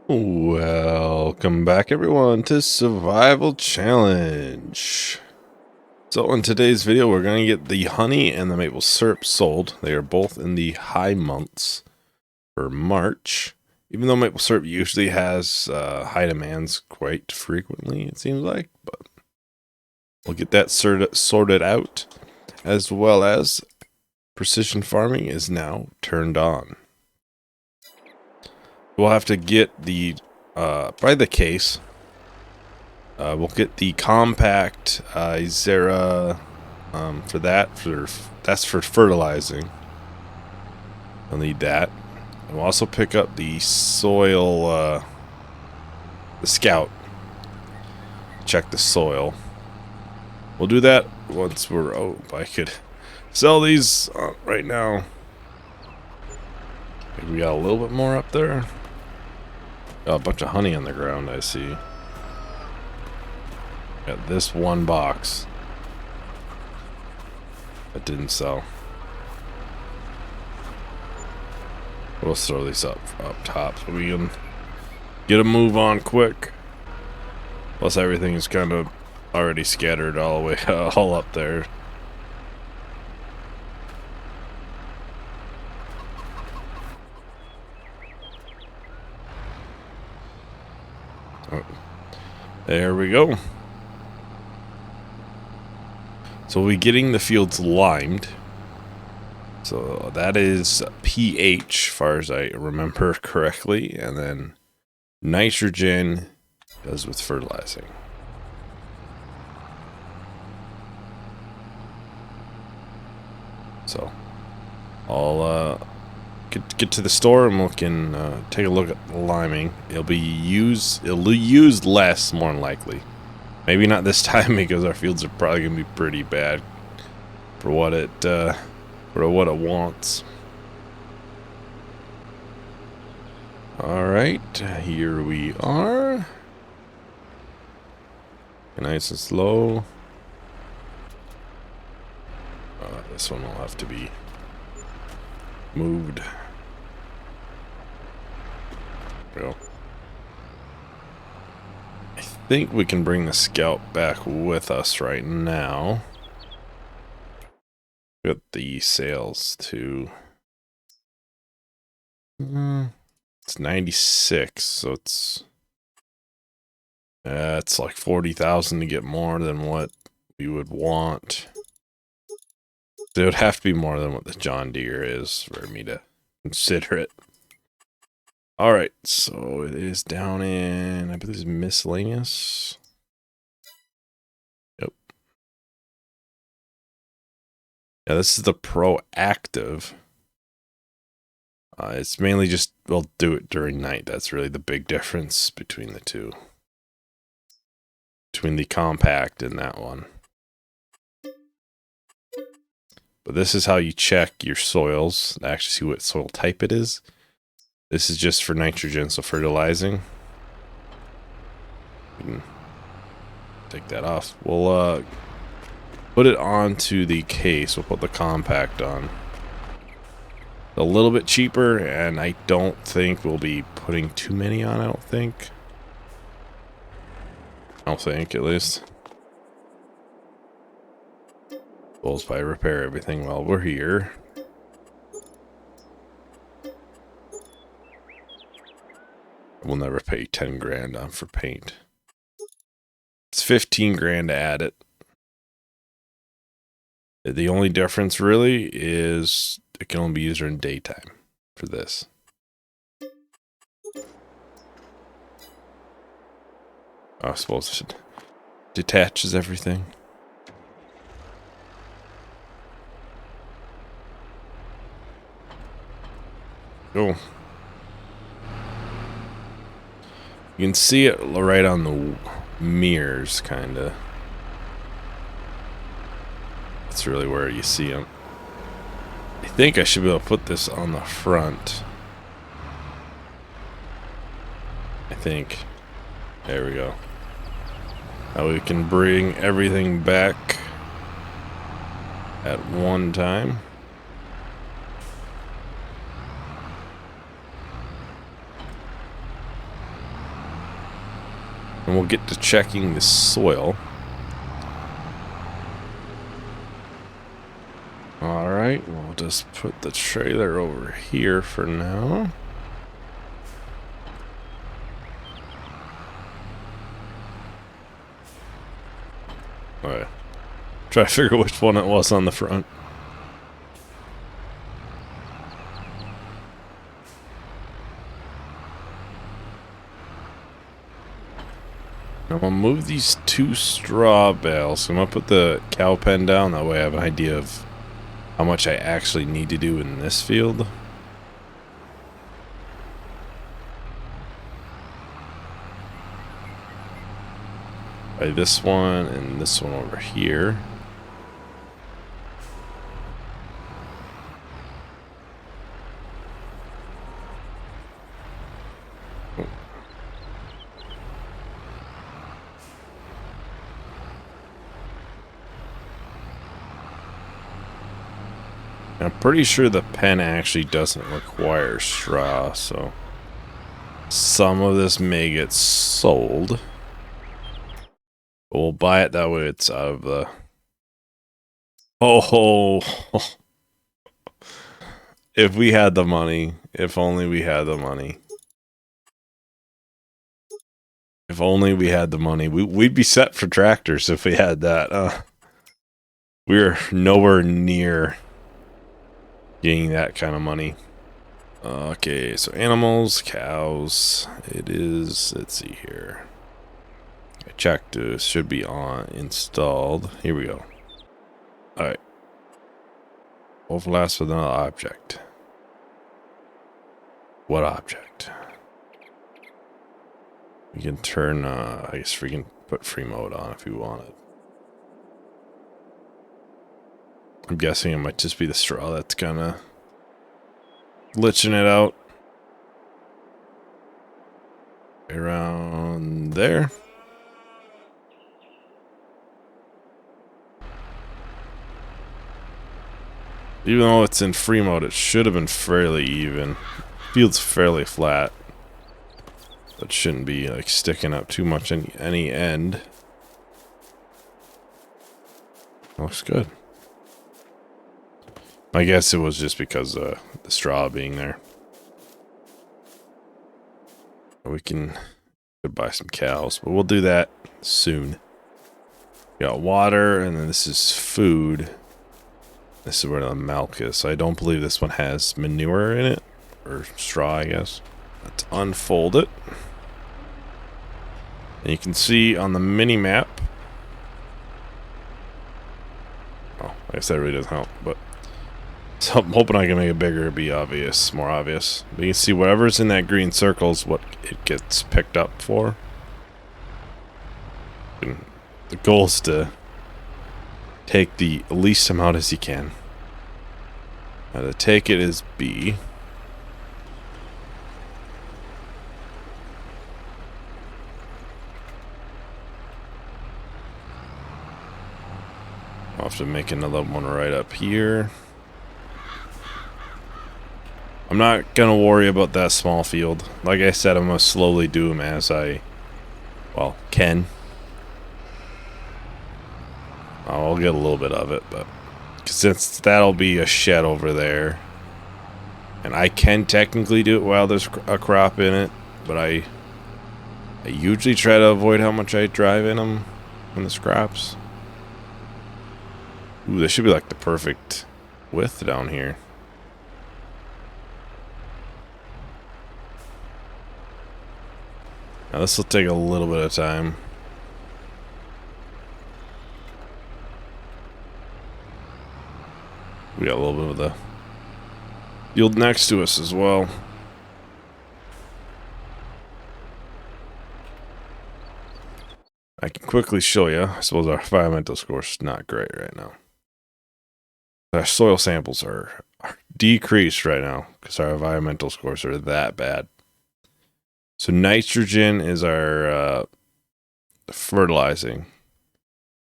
Welcome back everyone to Survival Challenge. So in today's video we're going to get the honey and the maple syrup sold. They are both in the high months for March. Even though maple syrup usually has high demands quite frequently, it seems like. But we'll get that sorted out, as well as precision farming is now turned on. We'll have to get the, by the case, we'll get the compact Zera for that. That's for fertilizing. I'll need that. And we'll also pick up the soil, the scout. Check the soil. We'll do that once we're, oh, I could sell these right now. Maybe we got a little bit more up there. Got a bunch of honey on the ground, I see. Got this one box that didn't sell. We'll throw these up top so we can get a move on quick. Plus everything is kind of already scattered all the way all up there. Oh, there we go. So we'll be getting the fields limed. So that is pH, as far as I remember correctly, and then nitrogen goes with fertilizing. So I'll get to the store and we can take a look at the liming. It'll use less, more than likely. Maybe not this time because our fields are probably gonna be pretty bad for what it wants. All right, here we are. Nice and slow. This one will have to be moved. There we go. I think we can bring the scout back with us right now. Got the sales to it's 96, so it's like 40,000 to get more than what we would want. It would have to be more than what the John Deere is for me to consider it. Alright, so it is down in, I believe it's miscellaneous. Yep. Yeah, this is the proactive. It's mainly just, we'll do it during night. That's really the big difference between the two. Between the compact and that one. But this is how you check your soils, actually see what soil type it is. This is just for nitrogen, so fertilizing. We can take that off. We'll put it onto the case. We'll put the compact on. A little bit cheaper, and I don't think we'll be putting too many on, I don't think, at least. We'll probably repair everything while we're here. We'll never pay 10 grand on for paint. It's 15 grand to add it. The only difference really is it can only be used during daytime for this. I suppose it detaches everything. Oh. You can see it right on the mirrors, kinda. That's really where you see them. I think I should be able to put this on the front. I think. There we go. Now we can bring everything back at one time. And we'll get to checking the soil. Alright, we'll just put the trailer over here for now. Alright. Try to figure which one it was on the front. I'm gonna move these 2 straw bales. I'm gonna put the cow pen down, that way I have an idea of how much I actually need to do in this field. By this one and this one over here. I'm pretty sure the pen actually doesn't require straw, so some of this may get sold. But we'll buy it that way it's out of the... Oh, if we had the money. If only we had the money. If only we had the money. We'd be set for tractors if we had that. We're nowhere near getting that kind of money. Okay, so animals, cows. It is, let's see here. I checked, it should be on installed. Here we go. Alright. Overlaps with another object. What object? We can turn, I guess we can put free mode on if we wanted. I'm guessing it might just be the straw that's kind of glitching it out. Around there. Even though it's in free mode, it should have been fairly even. Field's fairly flat. That shouldn't be like sticking up too much in any end. Looks good. I guess it was just because of the straw being there. We can buy some cows, but we'll do that soon. We got water, and then this is food. This is where the milk is. So I don't believe this one has manure in it, or straw, I guess. Let's unfold it. And you can see on the mini map. Oh, I guess that really doesn't help, but so I'm hoping I can make it bigger, be obvious, more obvious. But you can see whatever's in that green circle is what it gets picked up for. And the goal is to take the least amount as you can. Now to take it is B. I'll have to make another one right up here. I'm not gonna worry about that small field. Like I said, I'm gonna slowly do them as I, well, can. I'll get a little bit of it, but since that'll be a shed over there, and I can technically do it while there's a crop in it, but I usually try to avoid how much I drive in them when there's crops. Ooh, this should be like the perfect width down here. Now this will take a little bit of time. We got a little bit of the field next to us as well. I can quickly show you. I suppose our environmental score is not great right now. Our soil samples are decreased right now because our environmental scores are that bad. So nitrogen is our fertilizing.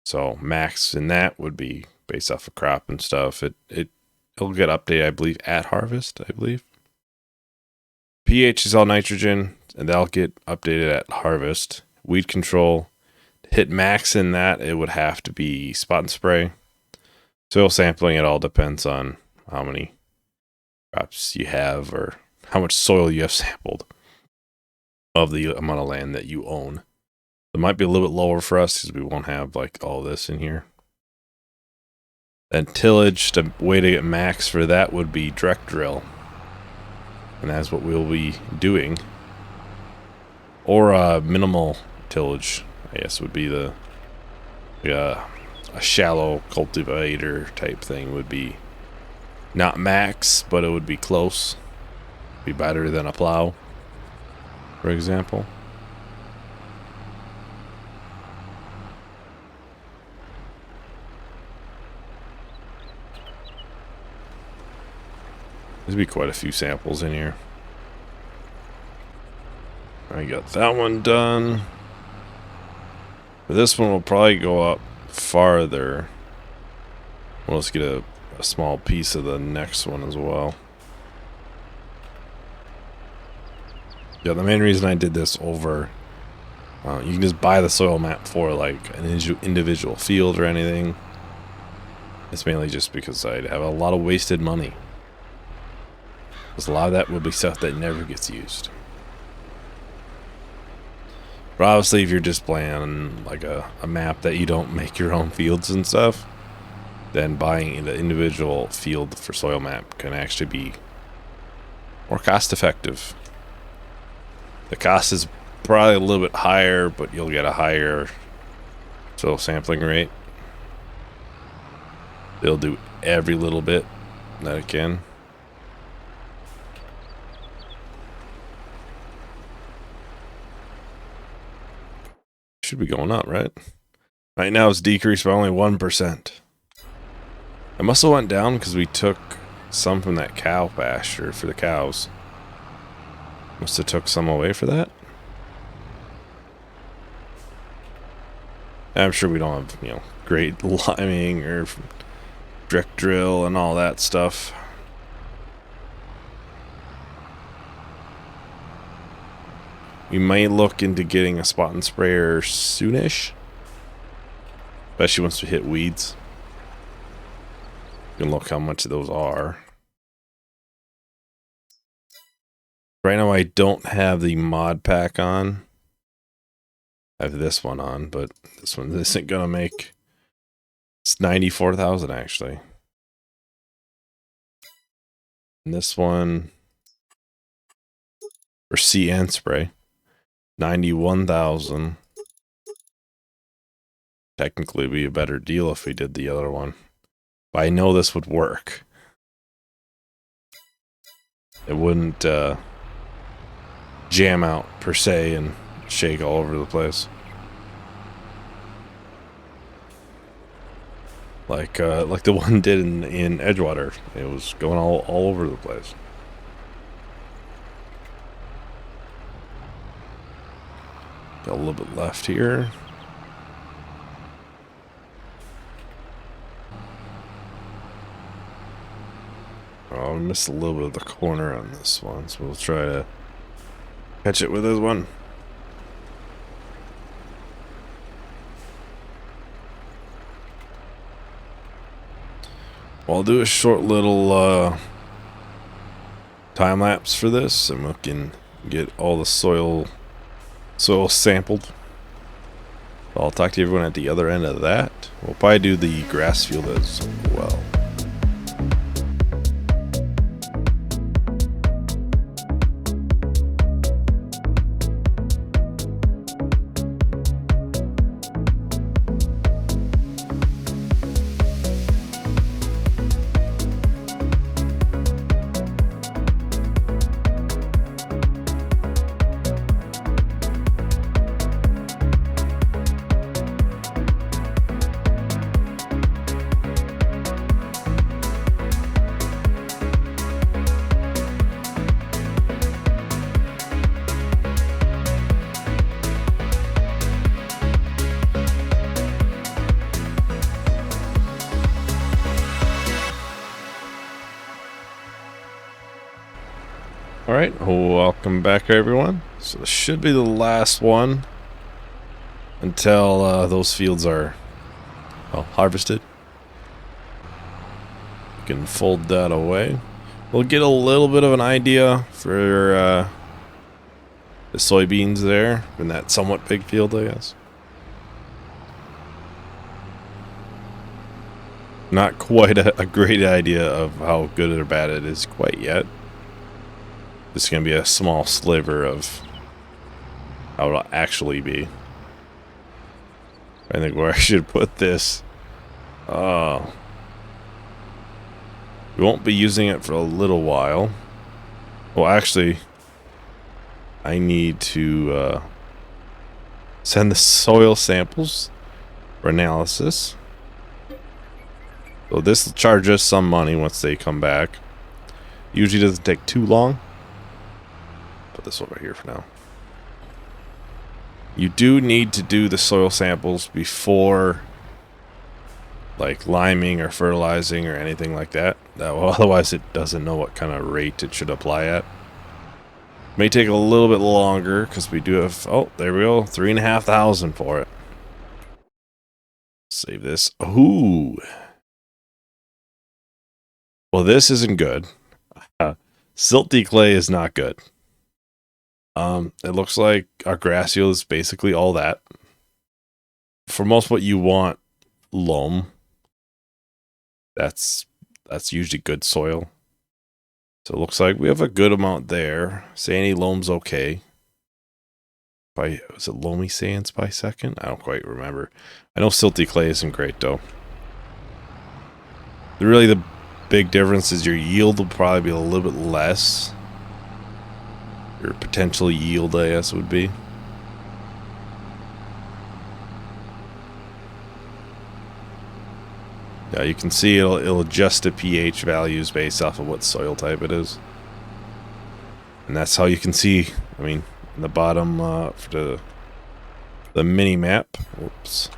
So max in that would be based off of crop and stuff. It'll get updated, I believe, at harvest, I believe. pH is all nitrogen, and that'll get updated at harvest. weed control. To hit max in that, it would have to be spot and spray. Soil sampling, it all depends on how many crops you have or how much soil you have sampled of the amount of land that you own. It might be a little bit lower for us because we won't have like all this in here. Then tillage, the way to get max for that would be direct drill. And that's what we'll be doing. Or minimal tillage, I guess, would be the a shallow cultivator type thing would be not max, but it would be close. Be better than a plow, for example. There's be quite a few samples in here. I got that one done. This one will probably go up farther. Well, let's get a small piece of the next one as well. Yeah, the main reason I did this over, you can just buy the soil map for like an individual field or anything. It's mainly just because I'd have a lot of wasted money. Because a lot of that would be stuff that never gets used. But obviously, if you're just playing like a map that you don't make your own fields and stuff, then buying an individual field for soil map can actually be more cost effective. The cost is probably a little bit higher, but you'll get a higher soil sampling rate. They'll do every little bit that it can. Should be going up, right? Right now it's decreased by only 1%. It must have went down because we took some from that cow pasture for the cows. Must have took some away for that. I'm sure we don't have, great liming or direct drill and all that stuff. We might look into getting a spot and sprayer soonish. Especially once we hit weeds. You can look how much of those are. Right now I don't have the mod pack on. I have this one on, but this one isn't gonna make. It's 94,000 actually. And this one for Cyion spray, 91,000. Technically be a better deal if we did the other one. But I know this would work. It wouldn't jam out per se and shake all over the place. Like the one did in Edgewater. It was going all over the place. Got a little bit left here. Oh, I missed a little bit of the corner on this one, so we'll try to catch it with this one. Well, I'll do a short little time lapse for this, and we can get all the soil sampled. I'll talk to everyone at the other end of that. We'll probably do the grass field as well. Alright, welcome back everyone. So this should be the last one. until those fields are, well, harvested. You can fold that away. We'll get a little bit of an idea for the soybeans there in that somewhat big field, I guess. Not quite a great idea of how good or bad it is quite yet. This is going to be a small sliver of how it'll actually be. I think where I should put this. Oh. We won't be using it for a little while. Well, actually, I need to send the soil samples for analysis. So this will charge us some money once they come back. Usually doesn't take too long. Put this over here for now. You do need to do the soil samples before, like, liming or fertilizing or anything like that. Otherwise it doesn't know what kind of rate it should apply at. May take a little bit longer because we do have, oh, there we go, 3,500 for it. Save this. Ooh. Well, this isn't good. Silty clay is not good. It looks like our grass yield is basically all that. For most what you want, loam. That's usually good soil. So it looks like we have a good amount there. Sandy loam's okay. Was it loamy sands by second? I don't quite remember. I know silty clay isn't great though. Really the big difference is your yield will probably be a little bit less. Your potential yield, I guess, would be. Yeah, you can see it'll adjust the pH values based off of what soil type it is. And that's how you can see, I mean, in the bottom for the mini map. Whoops.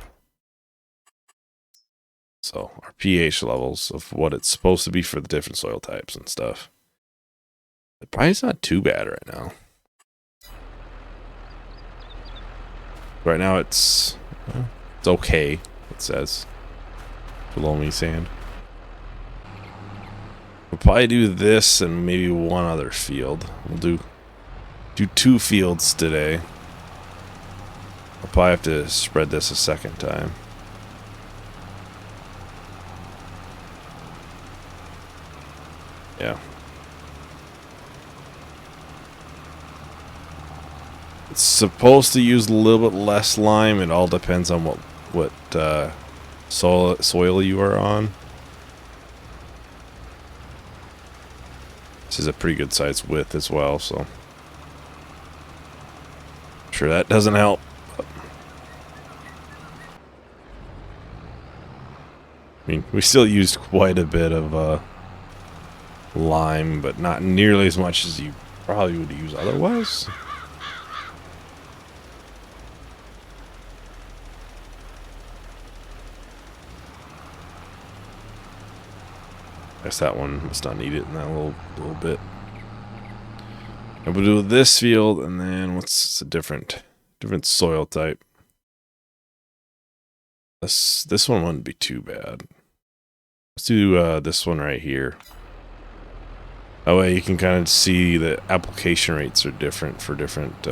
So, our pH levels of what it's supposed to be for the different soil types and stuff. It probably is not too bad right now. Right now it's okay, it says. Loamy sand. We'll probably do this and maybe one other field. We'll do 2 fields today. I'll probably have to spread this a second time. Yeah. It's supposed to use a little bit less lime. It all depends on what soil you are on. This is a pretty good size width as well, so I'm sure that doesn't help. I mean, we still used quite a bit of lime, but not nearly as much as you probably would use otherwise. Guess that one must not need it in that little bit. And we'll do this field, and then what's a different soil type? This one wouldn't be too bad. Let's do this one right here. That way you can kind of see the application rates are different for different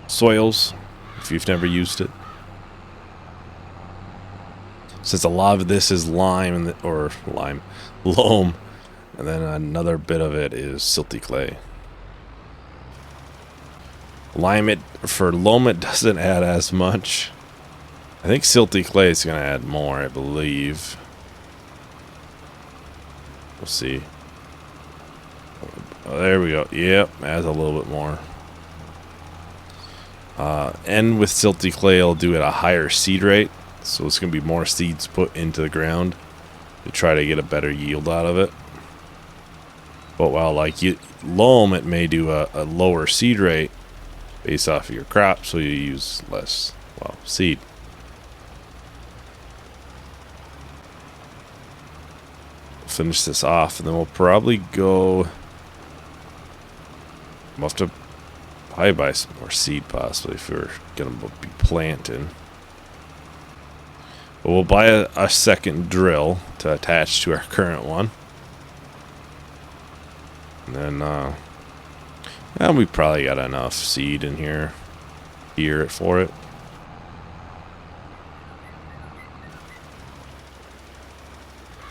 soils if you've never used it. Since a lot of this is loam, and then another bit of it is silty clay. For loam it doesn't add as much. I think silty clay is going to add more, I believe. We'll see. Oh, there we go. Yep, adds a little bit more. And with silty clay, it'll do at a higher seed rate. So it's going to be more seeds put into the ground to try to get a better yield out of it. But while loam, it may do a lower seed rate based off of your crop, so you use less, seed. We'll finish this off, and then we'll probably go... We'll have to Probably buy some more seed possibly if we're gonna be planting. But we'll buy a second drill to attach to our current one. And then yeah, we probably got enough seed in here for it.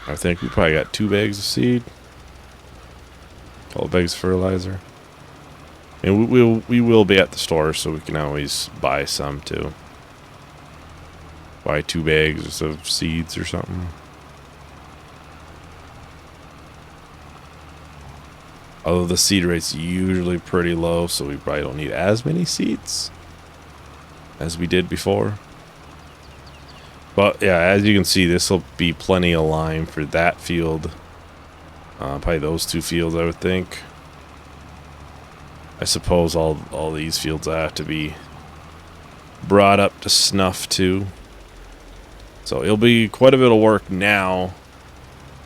I think we probably got 2 bags of seed. A couple bags of fertilizer. And we will be at the store, so we can always buy some too. Buy 2 bags of seeds or something. Although the seed rate's usually pretty low, so we probably don't need as many seeds as we did before. But yeah, as you can see, this will be plenty of lime for that field. Probably those 2 fields, I would think. I suppose all these fields have to be brought up to snuff too. So it'll be quite a bit of work now,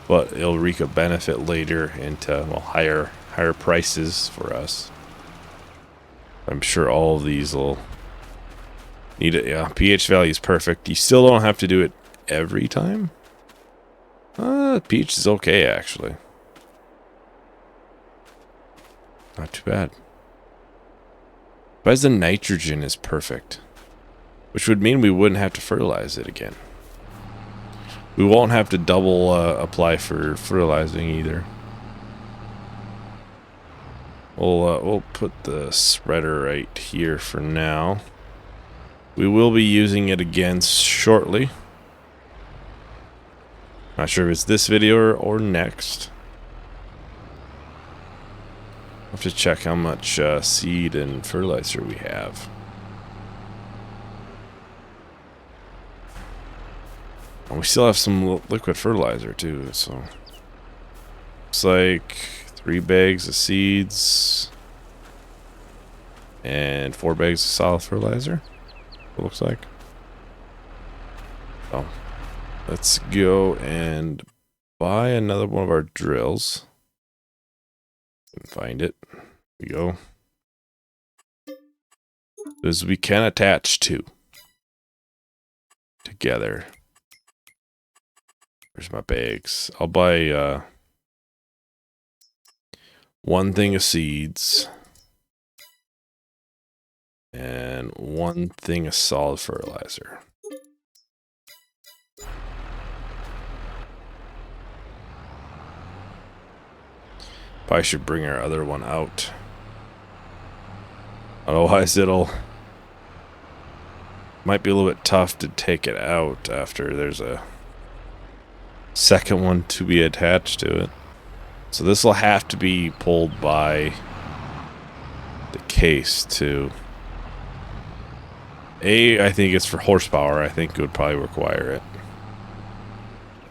but it'll reap a benefit later into, well, higher prices for us. I'm sure all of these will need it. Yeah, pH value is perfect. You still don't have to do it every time. pH is okay actually. Not too bad. But the nitrogen is perfect, which would mean we wouldn't have to fertilize it again. We won't have to double apply for fertilizing either. We'll put the spreader right here for now. We will be using it again shortly. Not sure if it's this video or next. I'll have to check how much seed and fertilizer we have. And we still have some liquid fertilizer too, so looks like 3 bags of seeds and 4 bags of solid fertilizer. It looks like. So let's go and buy another one of our drills. Find it. Here we go. Because we can attach 2 together. Where's my bags? I'll buy 1 thing of seeds and 1 thing of solid fertilizer. Probably should bring our other one out. Otherwise might be a little bit tough to take it out after there's a second one to be attached to it. So this will have to be pulled by the case too. I think it's for horsepower. I think it would probably require it.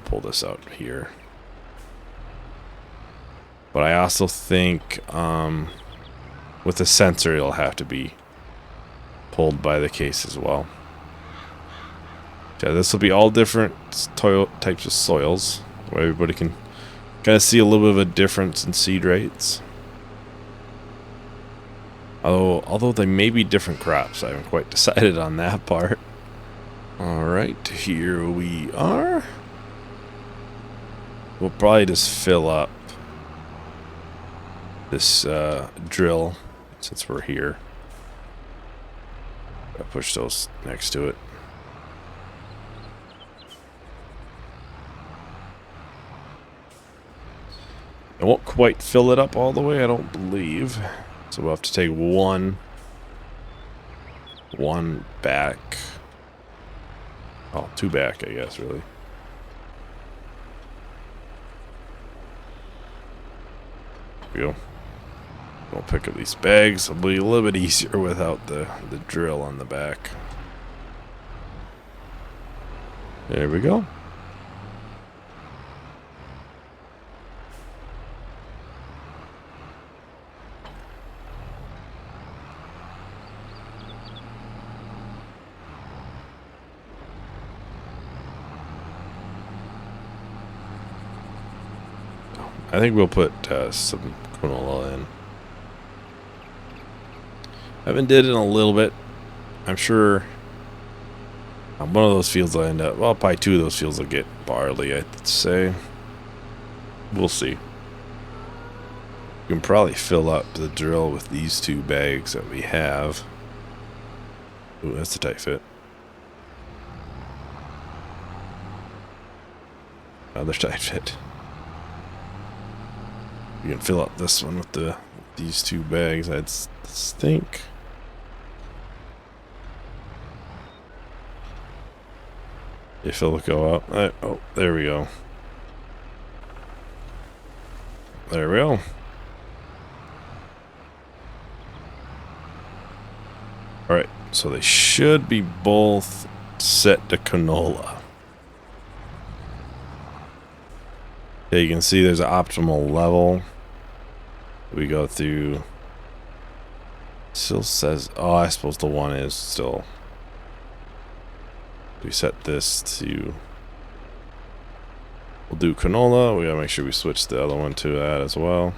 Pull this out here. But I also think with the sensor it'll have to be pulled by the case as well. Yeah, this will be all different types of soils, where everybody can kind of see a little bit of a difference in seed rates. Although they may be different crops, I haven't quite decided on that part. Alright, here we are. We'll probably just fill up this drill since we're here. I'll push those next to it. I won't quite fill it up all the way, I don't believe. So we'll have to take one back. Oh, 2 back, I guess, really. There we go. We'll pick up these bags. It'll be a little bit easier without the drill on the back. There we go. I think we'll put some granola in. Haven't did it in a little bit. I'm sure one of those fields will end up, well, probably 2 of those fields will get barley, I'd say. We'll see. We can probably fill up the drill with these 2 bags that we have. Ooh, that's a tight fit. Another tight fit. We can fill up this one with these 2 bags, I'd think. If it'll go up. Oh, there we go. There we go. Alright, so they should be both set to canola. Yeah, you can see there's an optimal level. We go through. Still says, oh, I suppose the one is still. We set this to. We'll do canola. We gotta make sure we switch the other one to that as well.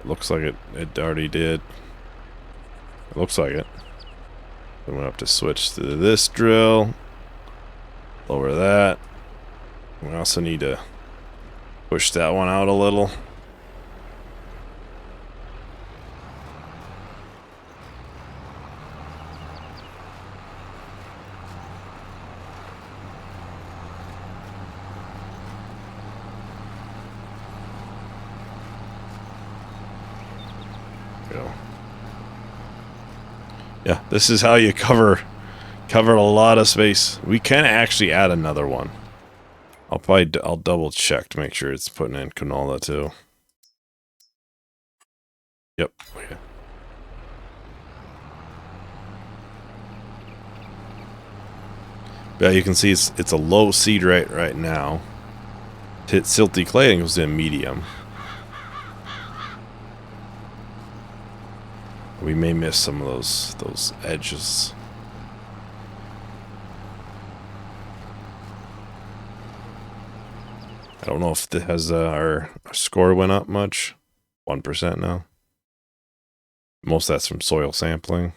Looks like it already did. It looks like it. Then we'll have to switch to this drill. Lower that. We also need to push that one out a little. Yeah, this is how you cover a lot of space. We can actually add another one. I'll double check to make sure it's putting in canola too. Yep. Okay. Yeah, you can see it's a low seed rate right now. To hit silty clay, it goes in medium. We may miss some of those edges. I don't know if it has our score went up much. 1% now. Most of that's from soil sampling.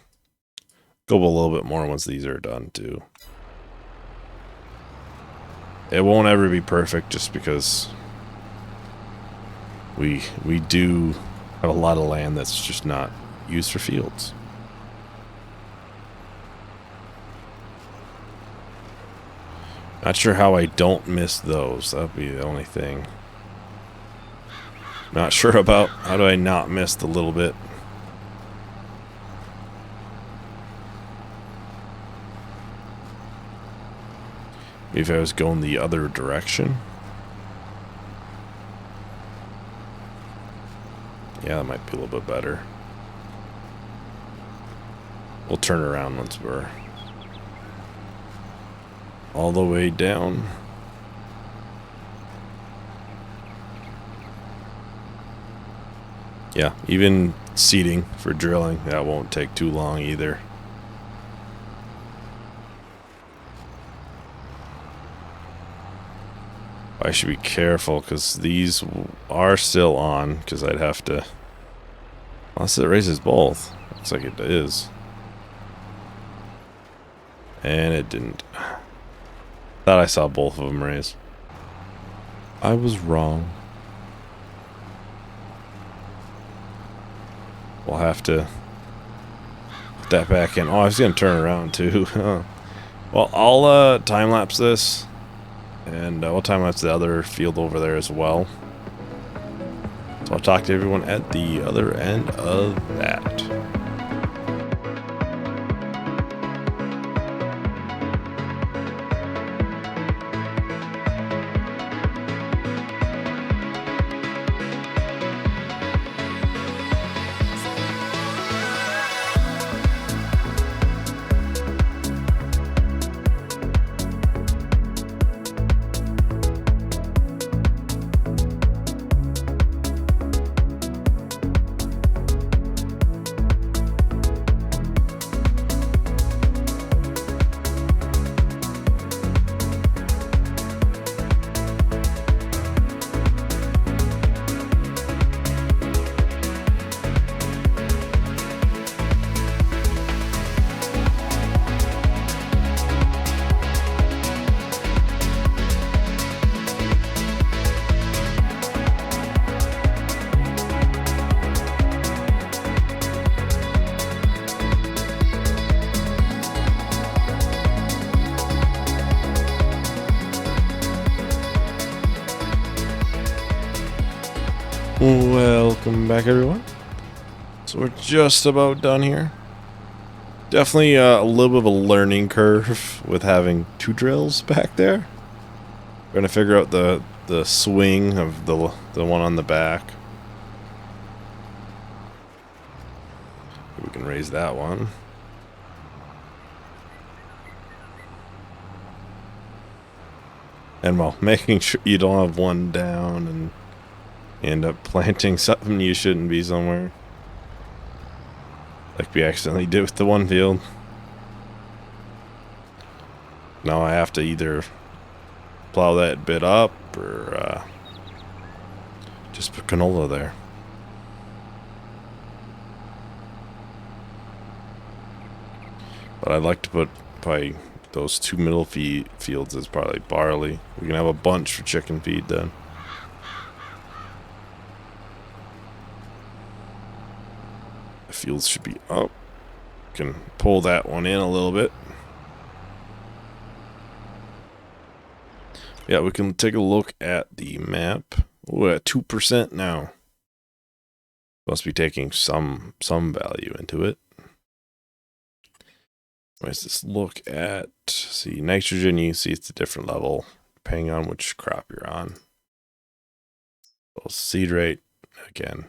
Go a little bit more once these are done too. It won't ever be perfect just because we do have a lot of land that's just not used for fields. Not sure how I don't miss those. That'd be the only thing. Not sure about how do I not miss the little bit. Maybe if I was going the other direction. Yeah, that might be a little bit better. We'll turn around once we're all the way down. Yeah, even seeding for drilling, that won't take too long either. I should be careful because these are still on, because I'd have to, unless it raises both. Looks like it is. And it didn't. Thought I saw both of them raise. I was wrong. We'll have to put that back in. Oh, I was going to turn around too. Well, I'll time-lapse this. And we'll time-lapse the other field over there as well. So I'll talk to everyone at the other end of that. Welcome back, everyone. So we're just about done here. Definitely a little bit of a learning curve with having 2 drills back there. We're gonna figure out the swing of the one on the back. We can raise that one. And while making sure you don't have one down and end up planting something you shouldn't be somewhere. Like we accidentally did with the one field. Now I have to either plow that bit up or just put canola there. But I'd like to put probably those 2 middle fields as probably barley. We can have a bunch for chicken feed then. The fields should be up. Can pull that one in a little bit. Yeah, we can take a look at the map. We're at 2% now. Must be taking some value into it. Let's just look at, see, nitrogen, you see it's a different level depending on which crop you're on. Well, seed rate, again,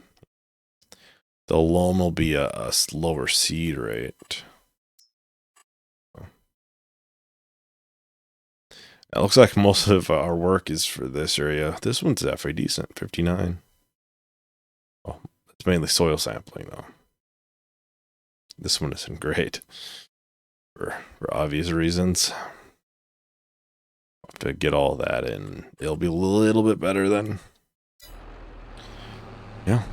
the loam will be a lower seed rate. It looks like most of our work is for this area. This one's actually decent, 59. Oh, it's mainly soil sampling though. This one isn't great for obvious reasons. I'll have to get all that in. It'll be a little bit better then. Yeah.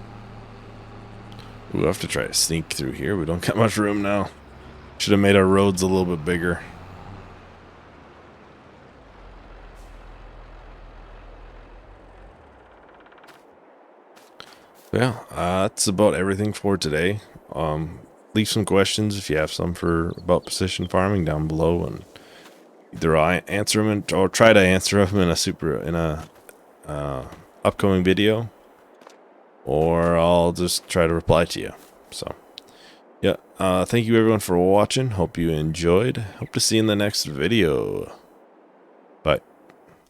We'll have to try to sneak through here. We don't got much room now. Should have made our roads a little bit bigger. Yeah, that's about everything for today. Leave some questions if you have some about precision farming down below, and either I answer them or try to answer them in a upcoming video, or I'll just try to reply to you. So, yeah, thank you everyone for watching. Hope you enjoyed. Hope to see you in the next video.